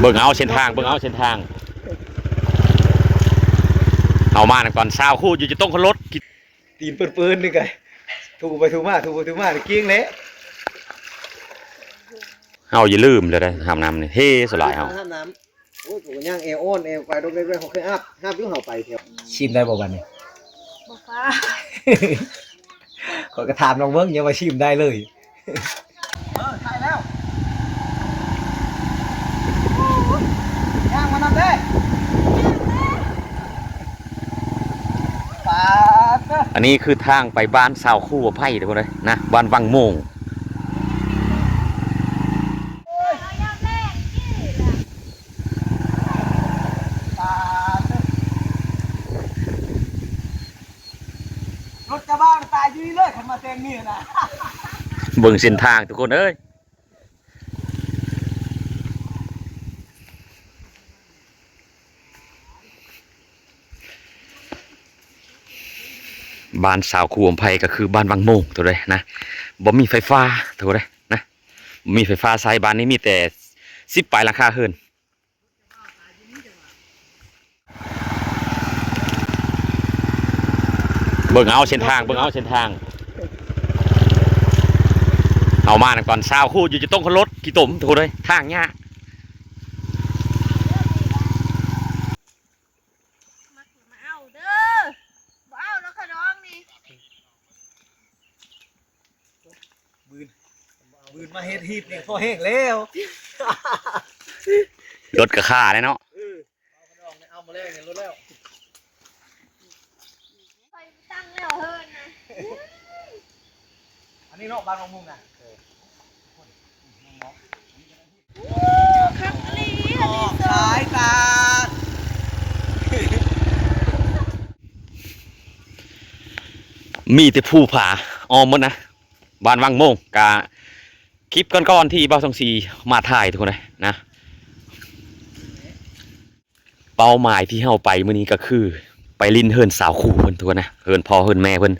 เบิ่งเอาเส้นทางเอามาก่อนสาวคู่อยู่จะต้องขึ้นรถตีนเปื้อนๆนี่ไงถูไปถูมาเกี้ยงเละเอาอย่าลืมเลยได้ทำน้ำนี่เฮ้สลายเอาทำน้ำโอ้ถูย่างเอวอ้นเอวไปตรงนี้เขาเคยห้ายุ่งเห่าไปเที่ยวชิมได้บ่วันนี้บอกว่าขอกระถามน้องเบิ้งยังมาชิมได้เลยถ่ายแล้วย่างมานำได้อันนี้คือทางไปบ้านสาวคู่ไผ่ทุกคนเลยนะบ้านวังโมงรถกระบะตายยืนเลยขันมาเต็มนี่นะเบิ่งเส้นทางทุกคนเอ้ยบ้านสาวคู่ไผ่ก็คือบ้านวังโมงทุกเลยนะบ่มีไฟฟ้าทุกเลยนะมีไฟฟ้าใช้บ้านนี้มีแต่10 ปลายราคาเฮิรนเบิ่งเอาเส้นทางเอามาก่อนสาวคู่อยู่จะต้องขึ้นรถกี่ตุ่มทุกเลยทางยากมาเอาเด้อบ่เอาแล้วขน้องนี่บืนมาเฮ็ดฮีดเนี่ยพอแห้งแล้วรถกระค่าเลยเนาะเอามาแล้วเนี่ยรถแล้วไปตั้งแล้วเฮิรนนะอันนี้เนาะบ้านมะม่วงนะคักลีสายตามีแต่ผู้ผาออมหมดนะบ้านวังโมงกะคลิปก่อนๆที่เบ้าสองสีมาถ่ายทุกคนเลยนะเป้าหมายที่เฮาไปมื้อนี้ก็คือไปลิ้นเฮิรนสาวคู่เพิ่นทุกคนนะเฮิรนพ่อเฮิรนแม่เพิ่น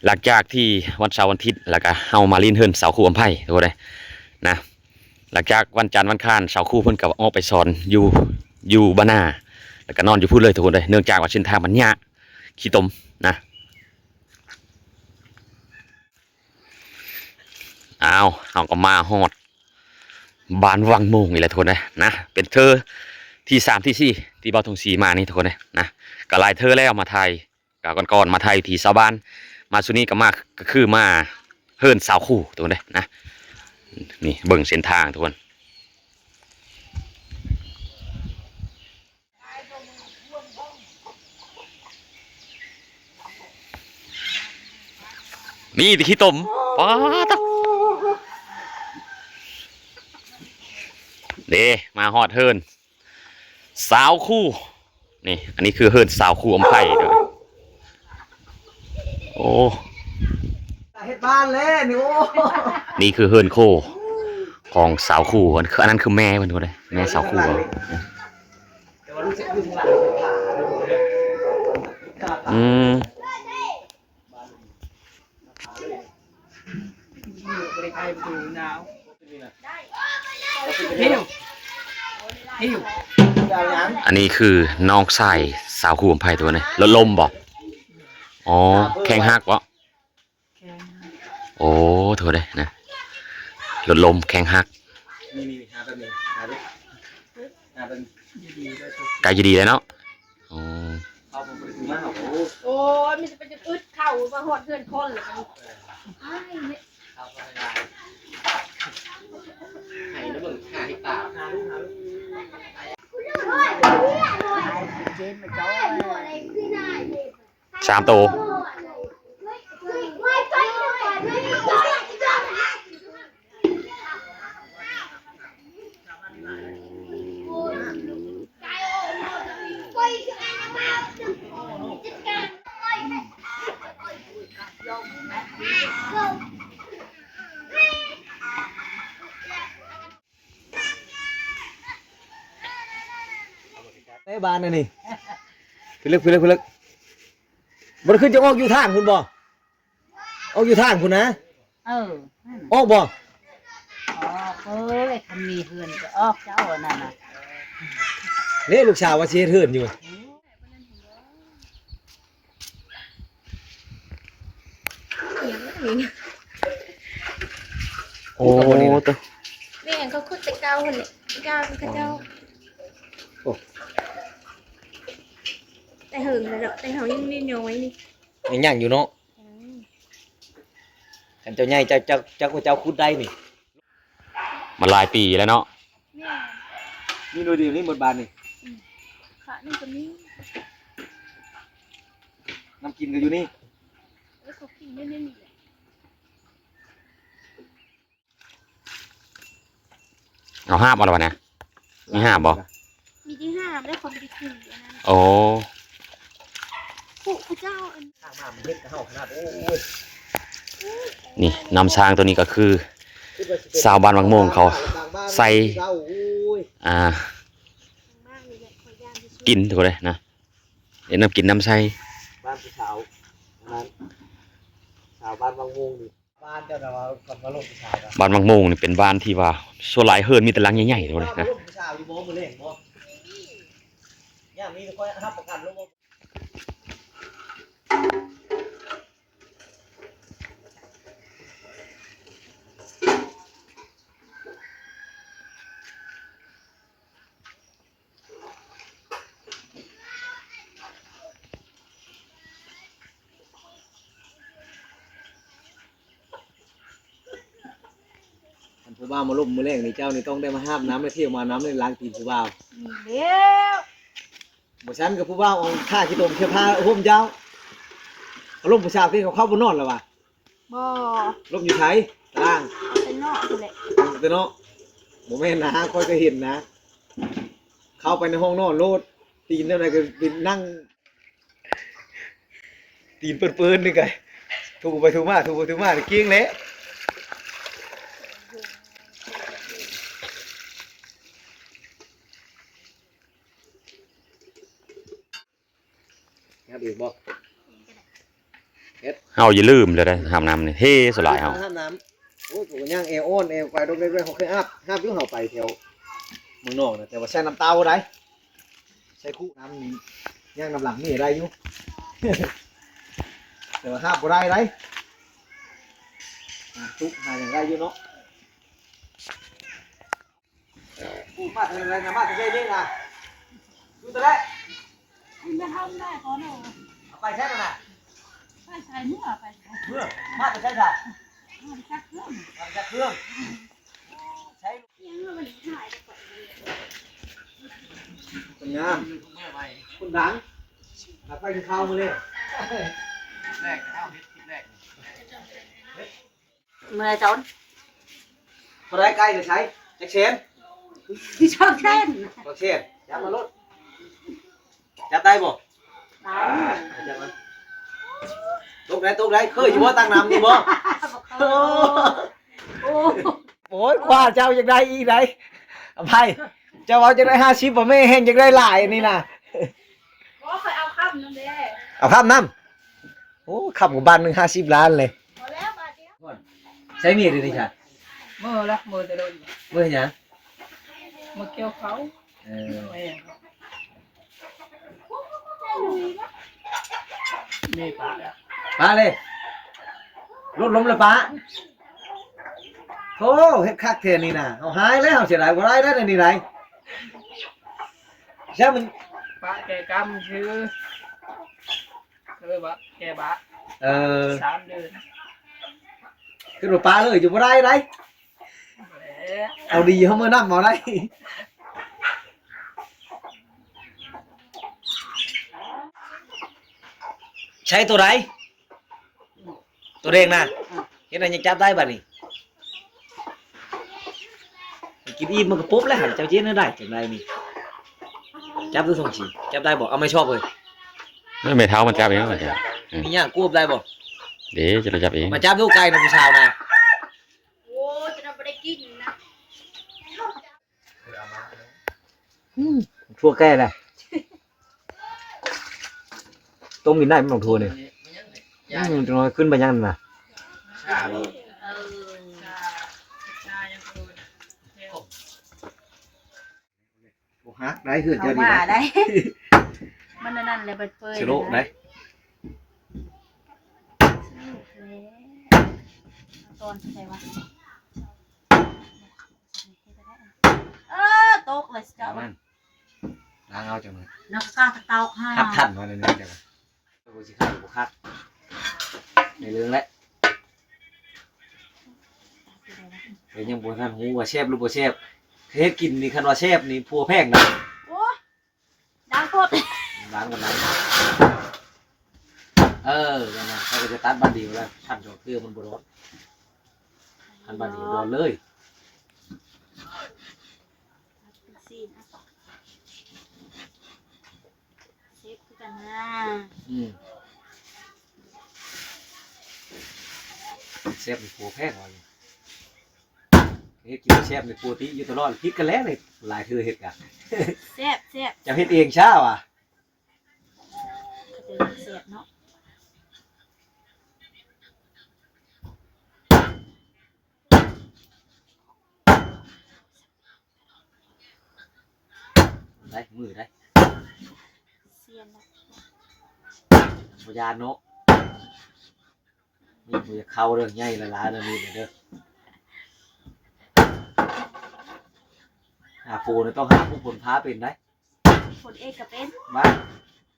หลังจากที่วันเสาร์วันอาทิตย์แล้วก็เฮามาลิ้นเฮิรนสาวคู่อำไผ่ทุกคนเลยนะหลังจากวันจันทร์วันอังคารสาวคู่เพิ่นก็ออกไปสอนอยู่บ้านนาแล้วก็นอนอยู่พูดเลยทุกคนเลยเนื่องจากว่าเส้นทางมันยากขี้ตมนะเอาก็มาฮอดบ้านวังโมงนี่แหละทุกคนนะเป็นเธอที่3ที่4ที่เบ้าทงสีมานี่ทุกคนนะก็หลายเธอแล้วมาไทยก็ก่อนมาไทยที่ชาวบ้านมาสุนี้ก็คือมาเฮิรนสาวคู่ทุกคนนะนี่เบิ่งเส้นทางทุกคนมีที่ขี้ตมป๊าตเด้มาฮอดเฮิรนสาวคู่นี่อันนี้คือเฮิรนสาวคู่อำไผ่ด้วยโอ้เฮ็ดบ้านเลยนี่โอ้นี่คือเฮิรนโคของสาวคู่อันนั้นคือแม่มันทุกคนเลยแม่สาวคู่อืมอันนี้คือน้องชายสาวคู่อำไผ่ตัวนี้รถลมบ่อ๋อแข้งหักวะโอ้โทษเลยนะรถลมแข้งหักไกลจะดีเลยเนาะโอ้ยมันจะเป็นอึดเข่ามาหอดเพื่อนคนเลย3 ตัวในบ้านนี่พี่ลึกมันขึ้นจะออกอยู่ทางคุณบ่ออกอยู่ทางคุณนะเออออกบ่เออ ทำมีเฮือนก็ออกเจ้าอันนั่นน่ะ นี่ลูกสาวว่าสิเฮ็ดเฮือนอยู่ โอ้ตัว แม่เขาคุดแต่เก่าคนเลยเก่าเขาเจ้าแต่หึงเลยเนาะแต่เขายังมีน้อยนี่ ยังย่างอยู่เนาะคันเจ้าใหญ่เจ้าขุดได้นี่ มันหลายปีแล้วเนาะ แม่ นี่ดูดินี่หมดบานนี่ ขานี่ก็มี น้ำกินก็อยู่นี่ แล้วเขากินไม่มีเลย เอาห้ามเอาแล้ววะนะมีห้ามบ่ มีที่ห้ามได้คนไปกินอันนั้น โอ้ ผู้พระเจ้าอัน ข้างมามันเฮ็ดเฮาขนาดโอ้ย นี่นำช้างตัวนี้ก็คือ ชาวบ้านวังโมงเขาใส่ อ่า มากเลยแหละขอยย่างที่สุด กินถูกเลยนะเดี๋ยวน้ำกินน้ำใส่ บ้านผู้สาวนั้นสาวบ้านวังวงนี่บ้านเจ้าน่ะว่าคนมาลงผู้สาวนะ บ้านวังโมงนี่เป็นบ้านที่ว่าส่วนหลายเฮิรนมีแต่หลังใหญ่ๆถูกเลย มา นะ ลงผู้สาวอยู่บ่มื้อเล่นบ่ย่างนี้ค่อยรับประกันลงบ่ ท่านผู้บ่าวมาล่มมือแรกนี่เจ้านี่ต้องได้มาห้ามน้ำและเที่ยวมาน้ำในล้างตีนผู้บ่าว มีแล้ว บ่ฉันกับผู้บ่าวเอาผ้าขี้ตมเสื้อผ้าห่มเจ้าเอาล่มผู้สาวที่เขาเข้าบ่นอนแล้วว่ะ บ่ ล่มอยู่ไสล่าง เอาเป็นนอกคือแหละ แต่เนาะบ่แม่นนะค่อยก็เห็นนะ เข้าไปในห้องนอนโลดตีนเท่าไหร่ก็เป็นนั่ง ตีนเปื้อนๆนี่ไงถูไปถูมาถูไปถูมาเกี้ยงแหละครับอีกบอก เฮาอย่าลืมเลยนะทำน้ำนี่เท่สลายเฮา ห้ามน้ำโอ้ยผมย่างเอวอ้อนเอวไปดกเล็กๆเขาเคยอาบห้ามยุ่งเห่าไปแถวเมืองนอกนะแต่ว่าใช้น้ำเต้าได้ใช้คู่น้ำนี่ย่างน้ำหลังนี่ได้อยู่ แต่ว่าห้ามบ่ได้ได้ทุกหาอย่างได้อยู่เนาะมาทำอะไรนะมาทำอะไรเนี่ยนะดูตัวได้ มันจะทำได้ขอหน่อย เอาไปใช่ไหมนะ ไปใส่เมื่อไปใส่ เพื่อมาจะใช่ไหม มันจักเครื่อง มาจากเครื่องใช้ ยังว่ามันถ่ายได้ก่อนเลย คนงามคนดังมาไปกินข้าวมาเลย เมื่อจน คนได้ใกล้เลยใช้แจ็คเชน ที่ชอบเส้น แจ็คเชนจับมาลดจับได้บ่ ตาย จับมันตกได้เคยอยู่บ่ตั้งน้ำอยู่บ่ โอ้โอ้ โอ้ยกว่าเจ้าอยากได้อีกได้อภัยเจ้าเอาจะได้50บ่แม่แห้งอยากได้หลายนี่นะ ก็เคยเอาข้ามนั่นเด้ เอาข้ามน้ำโอ้ขับกับบ้านหนึง50 ล้านเลย พอแล้วบาทเดียว ใช้มีดดิค่ะ เมื่อละเมื่อจะโดน เมื่อหยัง เมื่อเกี่ยวเขา เออ ไม่ปากอ่ะ ป้าเลยรถล้มแล้วป้าโธ่เฮ็ดคักเทนนี่น่ะเอาหายแล้วเสียดายบ่ได้ได้นี่ไรใช่มัน ปากแกกำชื่อเลยว่าแกบะ เออ 3 เดือน ขึ้นรถป้าเลยอยู่บ่ได้ได้ แล้ว เอาดีเฮามื้อนำบ่ได้ใช้ตัวใดตัวเด้งน่ะเฮ็ดให้ยังจับได้บัดนี้กินอิ่มมันก็ปุ๊บแล้วหันเจ้าเจ๊นั่นได้จังไดนี่จับดูส่งสิจับได้บ่เอาไม่ชอบเลย ไม่เท้ามันจับเองมันจับ มีหยังกวบได้บ่ เดี๋ยวจะจับเอง มาจับดูไก่นะผู้ชาวนะ โอ้จะทำไม่ได้กินนะ ทั่วแก่เลยต้มกินได้ไม่ต้องทั่วเนี่ยจังน้อยขึ้นไปยังน่ะ เออชายังคืน ฮักได้เฮือน เขา เจ้าดี ว่า ได้ ได้ มันนั่นแหละเปิดเผย สิโลได้ ตอนใช่วะตกเลยจ้า มันล้างเอาจังเลย นักกาเตาค่ะ ฮักทันมาในนี้จังเลยกูสิฆ่ากูฮักในเรื่องแหละเป็นยังบ่ทันฮู้ว่าแซ่บหรือบ่แซ่บเฮ็ดกินนี่คันว่าแซ่บนี่พัวแพงนะ โอ้ดังโคตร ล้างกันล้างนั่นน่ะเขาก็จะตัดบันดีแล้วทันดอกเครือมันบ่ร้อนทันบันดีร้อนเลย ซีนเซฟคือกันนะ แซ่บนี่พัวแพงว่าเฮ็ดกินแซ่บนี่ปกติอยู่ตลอดคิดกันแล้วนี่หลายเทื่อเฮ็ดกัน แซ่บแซ่บ จะเฮ็ดเองช้าว่ะ จะแซ่บเนาะ ได้มือได้ เซียนนะ บ่ยานเนาะนี่บ่อยากเข้าเด้อใหญ่ละลาเด้อนี่เด้อหาปูนี่ต้องหาผู้ผลพาเป็นได้ คนเอกกับเป็น บ้า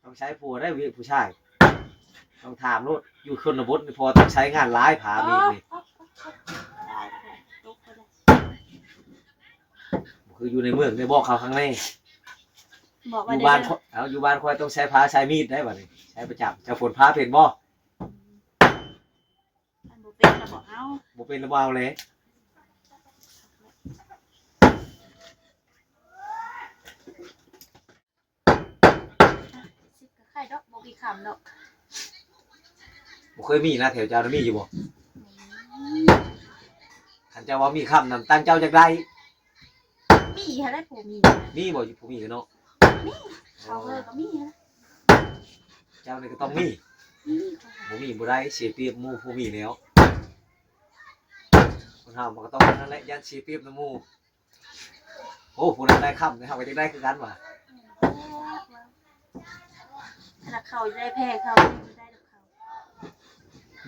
ต้องใช้ปูได้วิผู้ชายต้องถามโลดอยู่ชนบทนี่พอต้องใช้งานหลายผามีดนี่ ได้ตกไปเลย คืออยู่ในเมืองได้บอกเขาข้างใน บอก อ ว่า ยู่ ได้ บ้านอยู่บ้านคอยต้องใช้พาใช้มีดได้บัดนี้ใช้ประจำจะฝนพาเป็นบ่ อันบุเป็นเราบอกเอา บ่เป็นระบ่าวเลย สิบกับไข่ดอกโบกี้คำดอก บ่เคยมีนะแถวเจ้าน่ะมีอยู่บ่คันเจ้าว่ามีคำนำตั้งเจ้าจักได้ มีฮะได้ผู้มี มีบ่อยู่ผู้มีกันเนาะ เขาเลยก็มีฮะ เจ้านี่ก็ต้องมี มี บ่มีบ่ได้เสียเปรียบหมู่ผู้มีแล้วคนเฮามันก็ต้องนั่นแหละยันเสียเปรียบนำหมู่โอ้ผู้นั้นได้คำเฮาก็จักได้คือกันว่ะ ถ้าเขาได้แพ้เขาได้ดอกเขา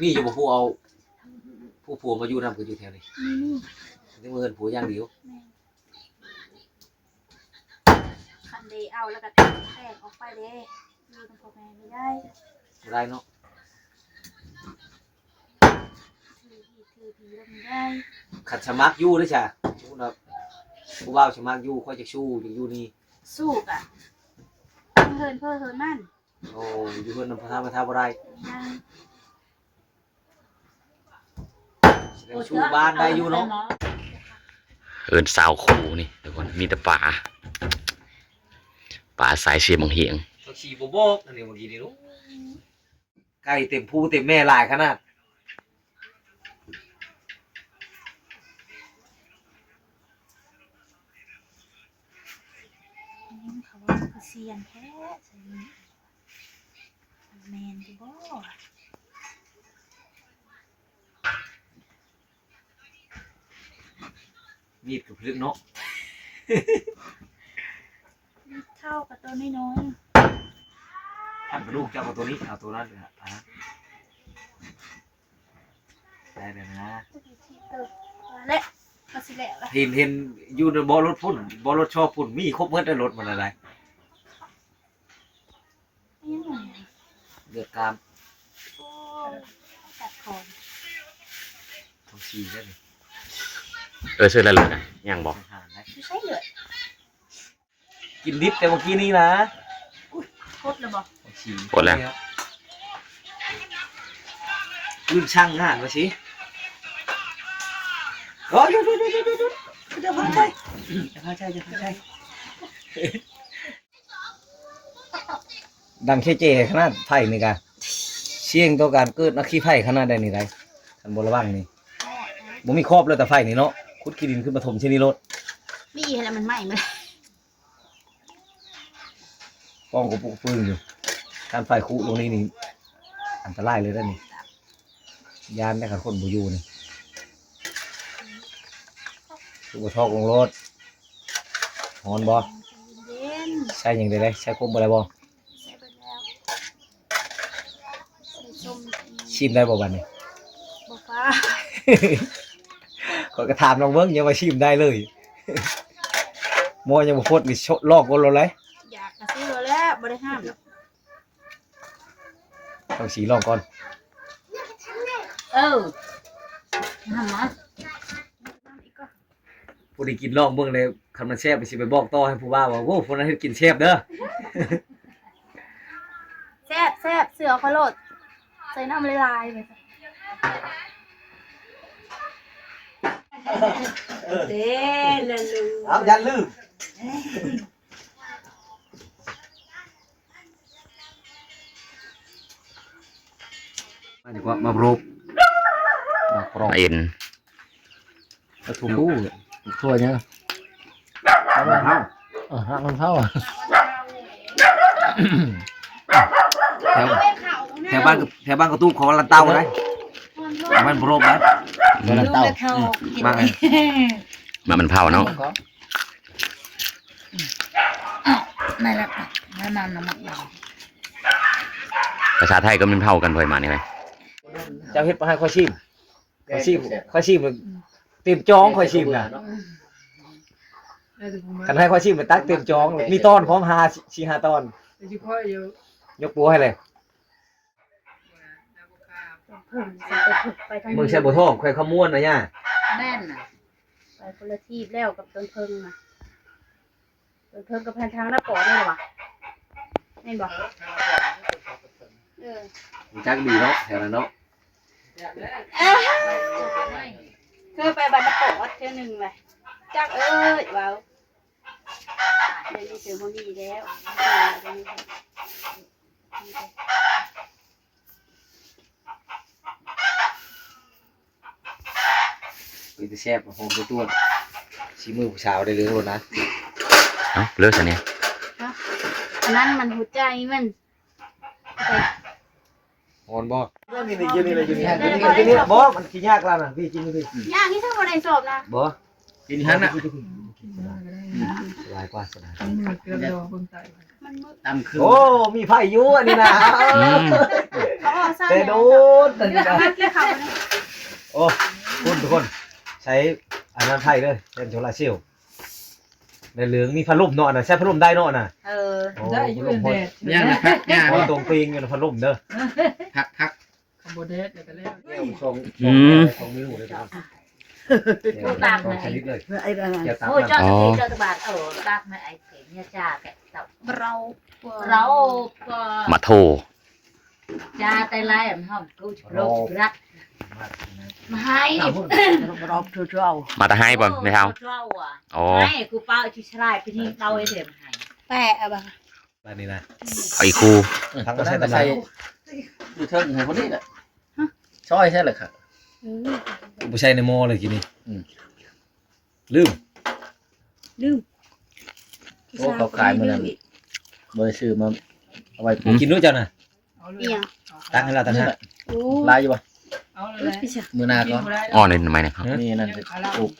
มีอยู่บ่ผู้เอาผู้ผัวมาอยู่นำก็อยู่แถวนี้ มี จังเอิ้นผัวอย่างเดียว คันเดเอาแล้วก็แต่งออกไปเด้ดูตรงพ่อแม่ไม่ได้ บ่ได้เนาะ ถือผีแล้วไม่ได้ ขัดสมัครอยู่เด้อจ้ะสมมุติว่าผู้บ่าวสมัครอยู่ค่อยจะสู้อยู่นี่ สู้กะเฮินเพื่อเฮินมัน โอ้อยู่เพิ่นนำพระธรรมทาบ่ได้แสดงสู้บ้านได้อยู่เนาะ เอิ้นสาวคู่นี่ทุกคนมีแต่ป่าสายเสียมของเหียง ต้องขี่บ่บอกอันนี้เมื่อกี้นี่เนาะไก่เต็มผู้เต็มแม่หลายขนาด เขาว่าคือเซียนแท้ใช่ไหมแมนดีบ่ มีดกับพลึกเนาะ เท่ากับตัวน้อย ท่านกระดูกเจ้ากับตัวนี้เอาตัวนั้นเลยอ่ะได้เลยนะ เละก็สิเละละ เห็นอยู่ในบ่อรถพุ่นบ่อรถชอบพุ่นมีครบหมดได้รถมันอะไร ยังไง เลือดกาม โอ้ตัดคอน ต้องฉี่ได้เลย เสื้อละเลยนะยังบอก หารได้ ไม่ใช่เหลือ กินดิบแต่เมื่อกี้นี้นะ โคตรเลยบ่ ต้องฉี่ หมดแล้ว ลื่นช่างงานมาสิโอ้ยดูจะพาใจดังเจ๊ขนาดไผ่นี่กะเสี่ยงต่อการเกิดนักขี้ไผ่ขนาดใดนี่ไรคันบ่ระวังนี่บ่มีครอบเลยแต่ไผ่นี่เนาะขุดขี้ดินขึ้นมาถมที่นี่รถ มีอะไรมันไหม้ไหม ป้องกับปุกปืนอยู่การไฟคุตรงนี้นี่อันตรายเลยด้านนี้ยานได้กับคนบ่อยู่นี่ทุกทอกลงรถฮอนบ่ เย็น ใส่หยังได้เลยใส่ครบบ่ได้บ่ ใส่ไปแล้วใส่ส้ม ชิมได้บ่บัดนี้ บ่ฟ้า ข้อยก็ถามน้องเบิ่งอย่าว่าชิมได้เลยหมอยังบ่พดนี่ลอกบ่ลงเลย อยากกระซื้อแล้วบ่ได้ห้ามหรอก ต้องสีลองก่อน ห้ามนะ ผู้ที่กินลองเบิ่งเลยคันมันแซ่บไปสิไปบอกต่อให้ผู้ว่าว่าโว้คนนั้นเฮ็ดกินแซ่บเด้อ แซ่บแซ่บเสือขอโลดใส่น้ำลายๆไปเด้ละลู เอาอย่าลืมมาดีกว่ามาโรบมาปรอก เอ็น กระทุ่มตู้ ทั่วเนี่ย เอามาเฮา หักมันเท่าอ่ะ แถวบ้านกระตู้ของลันเต้าได้มันโรบได้ มันเต่า มาไง มามันเผาเนาะ ไม่ละไม่นำน้ำมัน ภาษาไทยก็มันเผากันเผยมานี่ไหม เจ้าเฮ็ดมาให้ค่อยชิมค่อยชิมเต็มจ้องค่อยชิมน่ะคันให้ค่อยชิมไปตักเต็มจ้องมีตอนพร้อม5 ตอน จะค่อยอยู่ ยกปัวให้เลย เพิ่มไปทาง มึงใช้บ่ท้องค่อยขมวนนะย่า แม่นน่ะไปคนละที่แล้วกับต้นเพิ่งน่ะต้นเพิ่งกับแผนทางหน้าปอนี่หรอวะแม่นบอกจักดีเนาะแถวนั้นเนาะ เคยไปบันปอดเท่านึงเลยจักว้าวเดี๋ยวนี้เจอมันดีแล้ว มีแต่แซ่บโฮมตัวชิมือผู้สาวได้เลยโลดนะ เอ้าเลิกซะเนี่ย อันนั้นมันหัวใจมัน ฮอนบ่นี่กินนี่เลยกินนี่บ่มันกินยากแล้วนะพี่กินนี่พี่ ย่างนี่ถ้าวันไหนสอบนะ บ่กินหันน่ะหลายกว่าสดา มันเกลือเดียวเบิ่งใจ มันมืด ตำคือ โอ้มีไผอยู่อันนี้นะ เขาออกสร้าง แต่โดนแต่ เดี๋ยว นี่ เอา นะ มากินข้าวนะ โอ้ทุกคนใช้อันนั้นไทยเลยเป็นโซลาร์เซลล์ในเหลืองมีพัดลมเนาะน่ะใช้พัดลมได้เนาะน่ะ ได้อยู่แดด ย่างนะพักย่าง พอตรงปิงอยู่พัดลมเด้อ พัก คอมโบเดสเดี๋ยวไปแล้ว แก้วสองนิ้วเลยครับสองชนิดเลย ไอ้อะไร แก้วตาม โอ้ย น้ำ cho tôi cho tôi bạn ở bác mẹ ấy kể nha cha cái tao เรา rau มาโท cha tay lai em không tôi rau rắc mà hay รอบทั่วทั่ว มาตะให้บ่ไม่เท่า rau à อ๋อ hay cô bao chú sai cái gì đau ấy thì hay แปะอะบ้า บ้านนี้นะ เอาอีกครู ทั้ง ก็ ใช้ ใช้ ตำ ใส่ รา อยู่เทิงให้คนนี้แหละช่อยใช่เหรอครับ ผู้ใช้ในโมเลยกินนี่ลืม ลืม โอ้เขาขายมาแล้วบริซื้อมาเอาไว้ปลูก กินด้วยจ้ะน่ะ เอาเล เอี ย ยง ตั้งให้เราตั้ง นี่ ให้ แหละ โอ้ ลายอยู่ป่ะ เอาเลย พี่ชาย มือหนาก่อน อ้อเลยทำไมเนี่ย นี่นั่นจะปลูก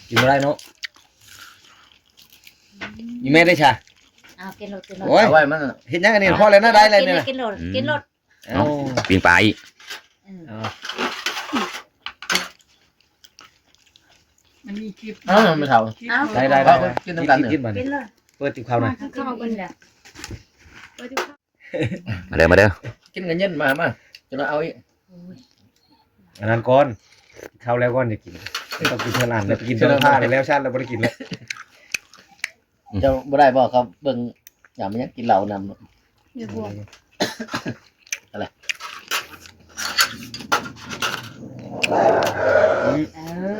กินไม่ได้เนาะยี่แม่ได้ชา à cái lột cái โอ้ย เอาไว้มัน เห็นยังกันนี่พ่อเลยนะได้เลยเนี่ย cái lột cái lột เนาะปีนปลาอีก มันมีคลิป ไม่เท่า ได้ได้ เอา ได้ กินน้ำกันเนี่ย กินมา cái lột เปิดติวข้าวหน่อย เข้ากันแหละ มาเด้อมาเด้อ กินกันเย็นมาจะมาเอาอีก อันนั้นก่อนข้าวแล้วก่อนจะกินต้องกินเท่านั้นแล้วไปกินเท่าผ้าเลยแล้วชาติเราไม่ได้กินเลย จะบ่ได้บอกเขาเบิ่งอย่ามันยังกินเหล้านำ เดี๋ยวบวก ừ